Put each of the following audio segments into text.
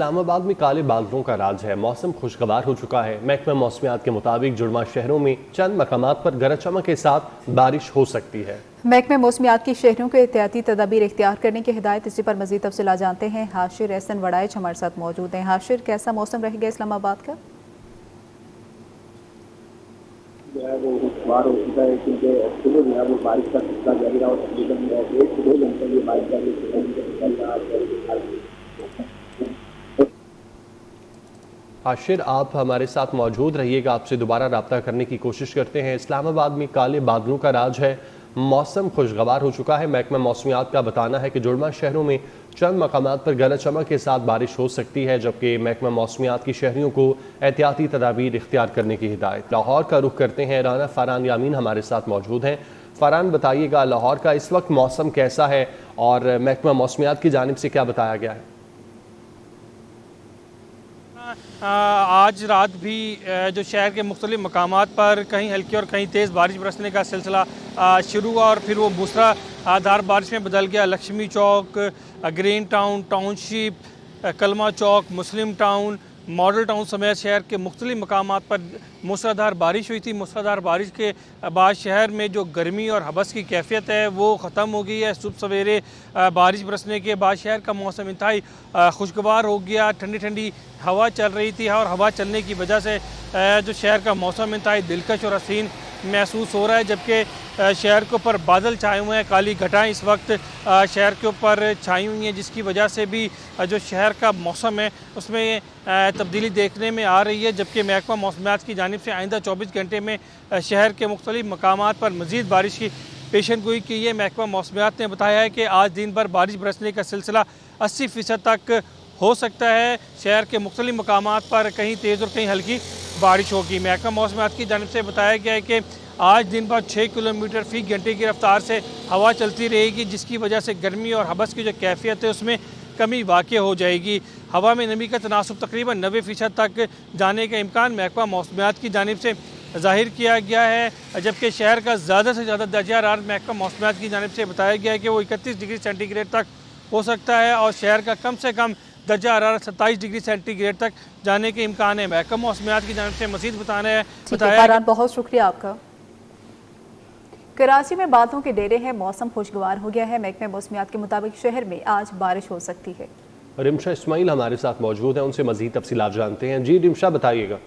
इस्लामाबाद में काले बादलों का राज है। मौसम खुशगवार हो चुका है। महकमा मौसमियात के मुताबिक जुड़वा शहरों में चंद मकामात पर गरज चमक के साथ बारिश हो सकती है। महकमा मौसमियात की शहरों को एहतियाती तदाबीर इख्तियार करने की हिदायत। इसी पर मजीद तफसीलात जानते हैं। हाशिर एहसन वड़ाइच हमारे साथ मौजूद हैं। हाशिर, कैसा मौसम रहेगा इस्लामाबाद का? जो है वो खुशगवार हो चुका है, क्योंकि सुबह जो है वो बारिश का सिलसिला जारी रहा और तकरीबन 1 से 2 घंटे ये बारिश का सिलसिला रहा। हाशिर, आप हमारे साथ मौजूद रहिएगा, आपसे दोबारा रब्ता करने की कोशिश करते हैं। इस्लामाबाद में काले बादलों का राज है, मौसम खुशगवार हो चुका है। महकमा मौसमियात का बताना है कि जुड़वा शहरों में चंद मकामात पर गरज चमक के साथ बारिश हो सकती है, जबकि महकमा मौसमियात की शहरियों को एहतियाती तदाबीर इख्तियार करने की हिदायत। लाहौर का रुख करते हैं। राना फरहान यामीन हमारे साथ मौजूद हैं। फरहान, बताइएगा लाहौर का इस वक्त मौसम कैसा है और महकमा मौसमियात की जानिब से क्या बताया गया है? आज रात भी जो शहर के मुख्तलिफ मकामात पर कहीं हल्की और कहीं तेज़ बारिश बरसने का सिलसिला शुरू हुआ और फिर वो मूसलाधार बारिश में बदल गया। लक्ष्मी चौक, ग्रीन टाउन, टाउनशिप, कलमा चौक, मुस्लिम टाउन, मॉडल टाउन समेत शहर के मुख्तलिफ मकामात पर मूसलाधार बारिश हुई थी। मूसलाधार बारिश के बाद शहर में जो गर्मी और हबस की कैफियत है वो ख़त्म हो गई है। सुबह सवेरे बारिश बरसने के बाद शहर का मौसम इंतहाई खुशगवार हो गया। ठंडी ठंडी हवा चल रही थी और हवा चलने की वजह से जो शहर का मौसम इंतहाई दिलकश और हसीन महसूस हो रहा है, जबकि शहर के ऊपर बादल छाए हुए हैं। काली घटाएं इस वक्त शहर के ऊपर छाई हुई हैं, जिसकी वजह से भी जो शहर का मौसम है उसमें तब्दीली देखने में आ रही है। जबकि महकमा मौसमियात की जानिब से आइंदा 24 घंटे में शहर के मुख्तलिफ मकामात पर मज़ीद बारिश की पेशन गोई की है। महकमा मौसमियात ने बताया है कि आज दिन भर बारिश बरसने का सिलसिला 80% तक हो सकता है। शहर के मुख्तलिफ मकामात पर कहीं तेज़ और कहीं हल्की बारिश होगी। महकमा मौसमियात की जानिब से बताया गया है कि आज दिन भर 6 किलोमीटर फी घंटे की रफ्तार से हवा चलती रहेगी, जिसकी वजह से गर्मी और हबस की जो कैफियत है उसमें कमी वाक़ई हो जाएगी। हवा में नमी का तनासुब तकरीबन 90% तक जाने का इम्कान महकमा मौसमियात की जानिब से ज़ाहिर किया गया है। जबकि शहर का ज़्यादा से ज़्यादा दर्जा हरारत महकमा मौसमियात की जानिब से बताया गया है कि वो 31 डिग्री सेंटीग्रेड तक हो सकता है और शहर का कम से कम दर्जा हरारत 27 डिग्री सेंटीग्रेड तक जाने के इम्कान है। महकमा मौसमियात की जानिब से मज़ीद बताया। बहुत शुक्रिया आपका। कराची में बादलों के डेरे हैं, मौसम खुशगवार हो गया है। महकमा मौसमियात के मुताबिक शहर में आज बारिश हो सकती है। रिमशा इस्माइल हमारे साथ मौजूद हैं, उनसे मज़ीद तफसीलात जानते हैं। जी रिमशा, बताइएगा।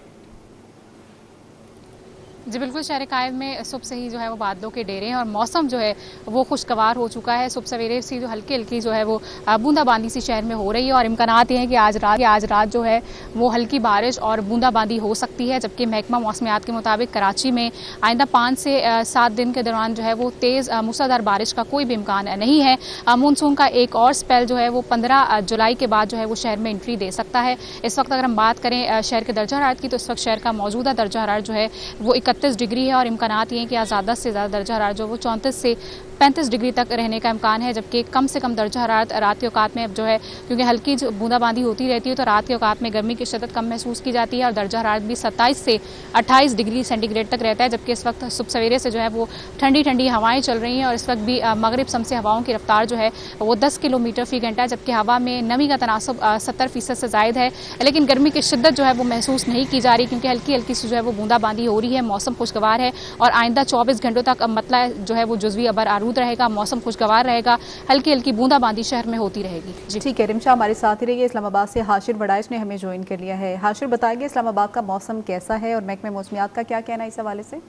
जी बिल्कुल, शहर कायद में सुबह से ही जो है वो बादलों के डेरे हैं और मौसम जो है वो खुशगवार हो चुका है। सुबह सवेरे से जो हल्की हल्की जो है वो बूंदाबांदी सी शहर में हो रही है और इम्कानात ये हैं कि आज रात जो है वो हल्की बारिश और बूंदाबांदी हो सकती है। जबकि महकमा मौसमियात के मुताबिक कराची में आइंदा 5 से 7 दिन के दौरान जो है वो तेज़ मूसलाधार बारिश का कोई भी इम्कान नहीं है। मानसून का एक और स्पेल जो है वो 15 जुलाई के बाद जो है वो शहर में एंट्री दे सकता है। इस वक्त अगर हम बात करें शहर के दर्जा हरारत की, तो इस वक्त शहर का मौजूदा दर्जा हरारत जो है वो 31 डिग्री है और इम्कानात ये हैं कि ज़्यादा से ज़्यादा दर्जा हरारत जो वो 34 से 35 डिग्री तक रहने का इम्कान है। जबकि कम से कम दर्जा हरारत रात के औकात में अब जो है, क्योंकि हल्की जो बूंदाबांदी होती रहती है तो रात के औकात में गर्मी की शिद्दत कम महसूस की जाती है और दर्जा हरारत भी 27 से 28 डिग्री सेंटीग्रेड तक रहता है। जबकि इस वक्त सुबह सवेरे से जो है वो ठंडी ठंडी हवाएं चल रही हैं और इस वक्त भी मगरिब शम से हवाओं की रफ्तार जो है वो 10 किलोमीटर फी घंटा है। जबकि हवा में नमी का तनासब 70% से ज़ायद है, लेकिन गर्मी की शिद्दत जो है वो महसूस नहीं की जा रही, क्योंकि हल्की हल्की सी जो है वो बूंदाबांदी हो रही है। मौसम खुशगवार है और आइंदा 24 घंटों तक मतला जो है वो जुज़वी अबर आरूद रहेगा, मौसम खुशगवार रहेगा, हल्की हल्की बूंदाबांदी शहर में होती रहेगी। जी ठीक है, रिमशा हमारे साथ ही रहिए। इस्लामाबाद से हाशिर वड़ाइच ने हमें ज्वाइन कर लिया है। हाशिर, बताइए इस्लामाबाद का मौसम कैसा है और महकमा मौसमियात का क्या कहना है इस हवाले से?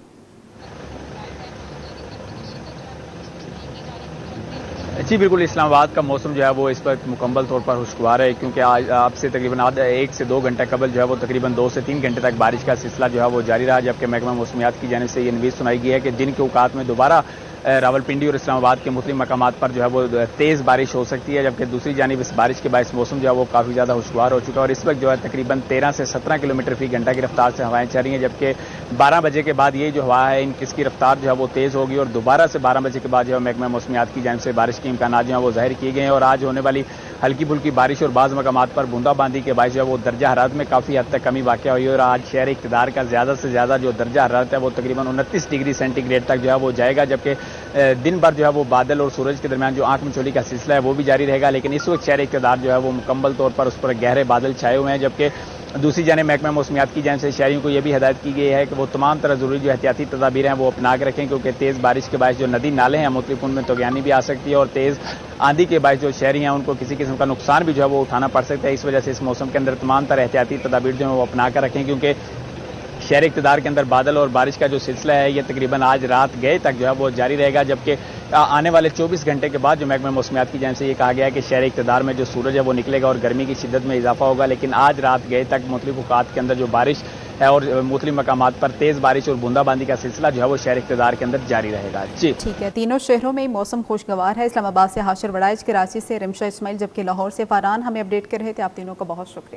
जी बिल्कुल, इस्लामाबाद का मौसम जो है वो इस वक्त मुकम्मल तौर पर खुशगवार है, क्योंकि आज आपसे तकरीबन 1 से 2 घंटे कबल जो है वो तकरीबन 2 से 3 घंटे तक बारिश का सिलसिला जो है वो जारी रहा। जबकि महकमा मौसमियात की जानिब से ये नवीस सुनाई गई है कि दिन के औकात में दोबारा रावलपिंडी और इस्लामाबाद के मुख्तलिफ मकामात पर जो है वो तेज़ बारिश हो सकती है। जबकि दूसरी जानिब इस बारिश के बायस मौसम जो है वो काफ़ी ज़्यादा खुशगवार हो चुका है और इस वक्त जो है तकरीबन 13 से 17 किलोमीटर फी घंटा की रफ्तार से हवाएं चल रही हैं। जबकि 12 बजे के बाद ये जो हवा है इसकी रफ्तार जो है वो तेज़ होगी और दोबारा से 12 बजे के बाद जो है महकमा मौसमियात की जानिब से बारिश के इम्कान जो है वो जाहिर किए गए हैं और आज होने वाली हल्की फुल्की बारिश और बाज़ मकामात पर बूंदाबांदी के बायस जो है वो दर्जा हरारत में काफ़ी हद तक कमी वाक़ हुई है और आज शहर इक़्तिदार का ज़्यादा से ज़्यादा जो दर्जा हरारत है वो तकरीबन 29 डिग्री सेंटीग्रेड तक जो है वो जाएगा, जबकि दिन भर जो है वो बादल और सूरज के दरमियान जो आंख मिचौली का सिलसिला है वो भी जारी रहेगा। लेकिन इस वक्त शहर इक़्तिदार जो है वो मुकम्मल तौर पर उस पर गहरे बादल छाए हुए हैं, जबकि दूसरी जानिब महकमा मौसमियात की जानिब से शहरियों को यह भी हिदायत की गई है कि वो तमाम तरह ज़रूरी जो एहतियाती तदाबीर हैं वो अपना के रखें, क्योंकि तेज़ बारिश के बायस जो नदी नाले हैं मुख्तलिफ उनमें तगयानी भी आ सकती है और तेज़ आंधी के बायस जो शहरी हैं उनको किसी किस्म का नुकसान भी जो है वो उठाना पड़ सकता है। इस वजह से इस मौसम के अंदर तमाम तरह एहतियाती तदाबीर जो है वो अपना कर रखें, क्योंकि शहर इक़्तिदार के अंदर बादल और बारिश का जो सिलसिला है ये तकरीबन आज रात गए तक जो है वो जारी रहेगा, जबकि आने वाले 24 घंटे के बाद जो महकमा मौसमियात की जानिब से ये कहा गया है कि शहर इक़्तिदार में जो सूरज है वो निकलेगा और गर्मी की शिद्दत में इजाफा होगा। लेकिन आज रात गए तक मुख्तलिफ औक़ात के अंदर जो बारिश है और मुख्तलिफ मकामात पर तेज़ बारिश और बूंदाबांदी का सिलसिला जो है वो शहर इक़्तिदार के अंदर जारी रहेगा। जी ठीक है, तीनों शहरों में मौसम खुशगवार है। इस्लामाबाद से हाशिर वड़ाइच, कराची से रिमशा इस्माइल, जबकि लाहौर से फ़रहान हमें अपडेट कर रहे थे। आप तीनों का बहुत शुक्रिया।